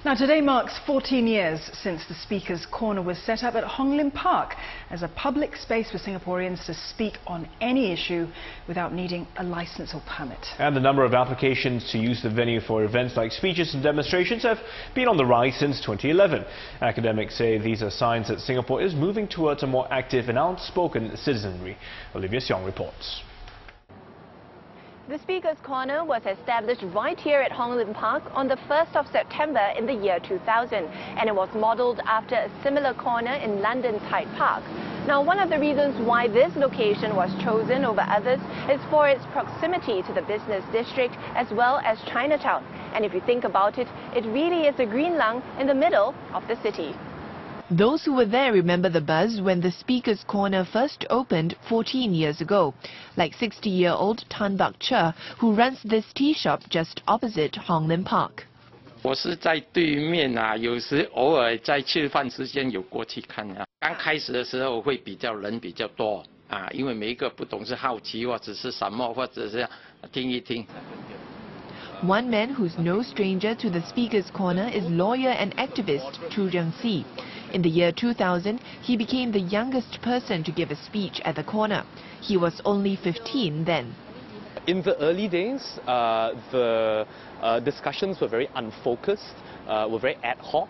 Now, today marks 14 years since the Speaker's Corner was set up at Hong Lim Park as a public space for Singaporeans to speak on any issue without needing a license or permit. And the number of applications to use the venue for events like speeches and demonstrations have been on the rise since 2011. Academics say these are signs that Singapore is moving towards a more active and outspoken citizenry. Olivia Siong reports. The Speaker's Corner was established right here at Hong Lim Park on the 1st of September in the year 2000, and it was modelled after a similar corner in London's Hyde Park. Now, one of the reasons why this location was chosen over others is for its proximity to the business district as well as Chinatown. And if you think about it, it really is a green lung in the middle of the city. Those who were there remember the buzz when the Speaker's Corner first opened 14 years ago, like 60-year-old Tan Bak Che, who runs this tea shop just opposite Hong Lim Park. 我是在对面啊，有时偶尔在吃饭时间有过去看啊。刚开始的时候会比较人比较多啊，因为每一个不懂是好奇或者是什么，或者是听一听。 One man who's no stranger to the Speaker's Corner is lawyer and activist Chu Jiangxi. In the year 2000, he became the youngest person to give a speech at the corner. He was only 15 then. In the early days, the discussions were very unfocused, were very ad hoc.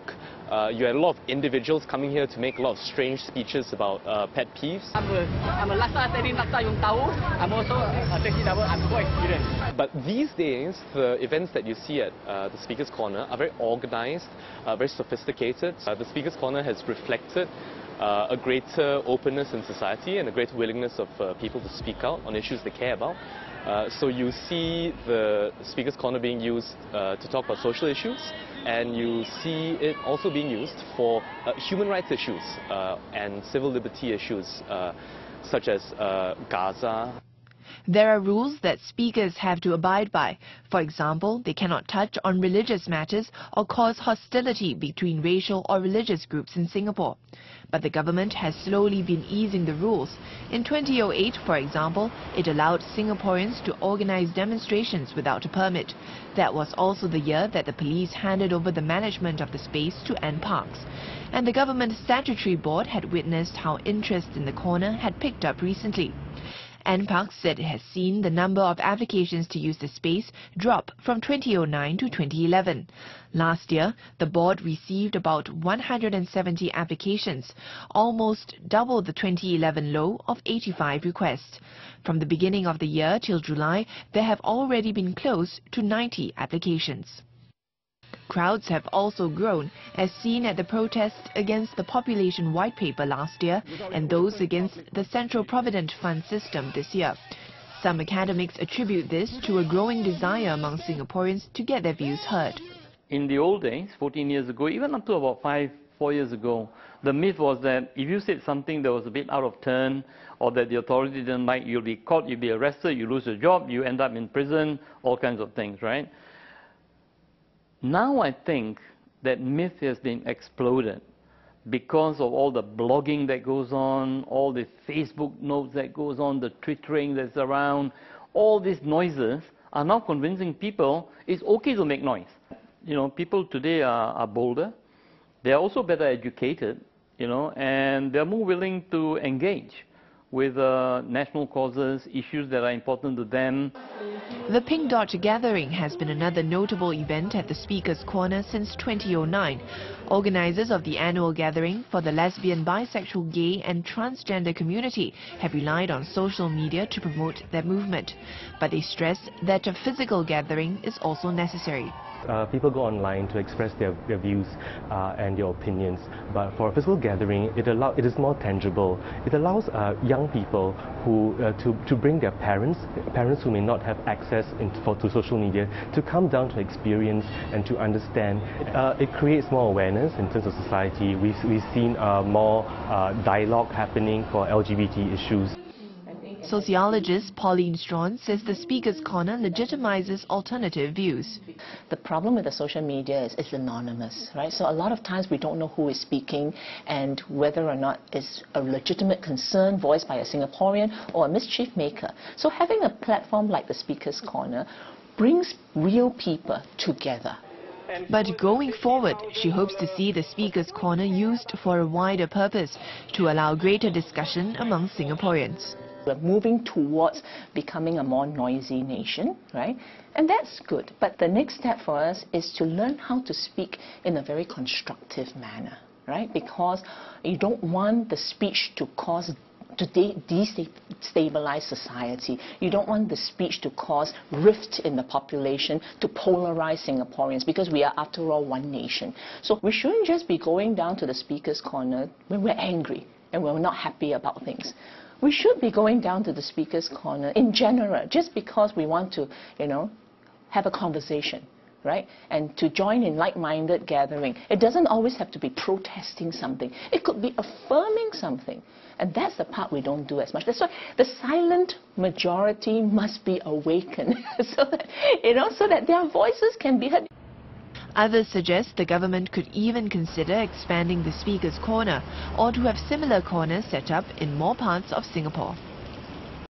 You had a lot of individuals coming here to make a lot of strange speeches about pet peeves. I'm a laksa selling laksa yung tau. I'm also a taxi driver. I'm so experienced. But these days, the events that you see at the Speaker's Corner are very organized, very sophisticated. The Speaker's Corner has reflected a greater openness in society and a greater willingness of people to speak out on issues they care about. So you see the Speaker's Corner being used to talk about social issues, and you see it also being used for human rights issues and civil liberty issues such as Gaza. There are rules that speakers have to abide by. For example, they cannot touch on religious matters or cause hostility between racial or religious groups in Singapore. But the government has slowly been easing the rules. In 2008, for example, it allowed Singaporeans to organize demonstrations without a permit. That was also the year that the police handed over the management of the space to NParks. And the government statutory board had witnessed how interest in the corner had picked up recently. NParks said it has seen the number of applications to use the space drop from 2009 to 2011. Last year, the board received about 170 applications, almost double the 2011 low of 85 requests. From the beginning of the year till July, there have already been close to 90 applications. Crowds have also grown, as seen at the protests against the Population White Paper last year and those against the Central Provident Fund system this year. Some academics attribute this to a growing desire among Singaporeans to get their views heard. In the old days, 14 years ago, even up to about 4 years ago, the myth was that if you said something that was a bit out of turn or that the authority didn't like, you'll be caught, you'll be arrested, you lose your job, you end up in prison, all kinds of things, right? Now I think that myth has been exploded because of all the blogging that goes on, all the Facebook notes that goes on, the twittering that's around. All these noises are now convincing people it's okay to make noise. You know, people today are bolder. They're also better educated, you know, and they're more willing to engage with national causes, issues that are important to them. The Pink Dot Gathering has been another notable event at the Speaker's Corner since 2009. Organizers of the annual gathering for the lesbian, bisexual, gay and transgender community have relied on social media to promote their movement. But they stress that a physical gathering is also necessary. People go online to express their views and their opinions, but for a physical gathering, it is more tangible. It allows young people who to bring their parents who may not have access to social media, to come down to experience and to understand. It creates more awareness in terms of society. We've seen more dialogue happening for LGBT issues. Sociologist Pauline Strawn says the Speaker's Corner legitimizes alternative views. The problem with the social media is it's anonymous, right? So a lot of times we don't know who is speaking and whether or not it's a legitimate concern voiced by a Singaporean or a mischief maker. So having a platform like the Speaker's Corner brings real people together. But going forward, she hopes to see the Speaker's Corner used for a wider purpose to allow greater discussion among Singaporeans. We're moving towards becoming a more noisy nation, right? And that's good. But the next step for us is to learn how to speak in a very constructive manner, right? Because you don't want the speech to destabilize society. You don't want the speech to cause rift in the population, to polarize Singaporeans, because we are, after all, one nation. So we shouldn't just be going down to the Speaker's Corner when we're angry and we're not happy about things. We should be going down to the Speaker's Corner in general, just because we want to, have a conversation, right? And to join in like-minded gathering. It doesn't always have to be protesting something. It could be affirming something. And that's the part we don't do as much. That's why the silent majority must be awakened so that their voices can be heard. Others suggest the government could even consider expanding the Speaker's Corner or to have similar corners set up in more parts of Singapore.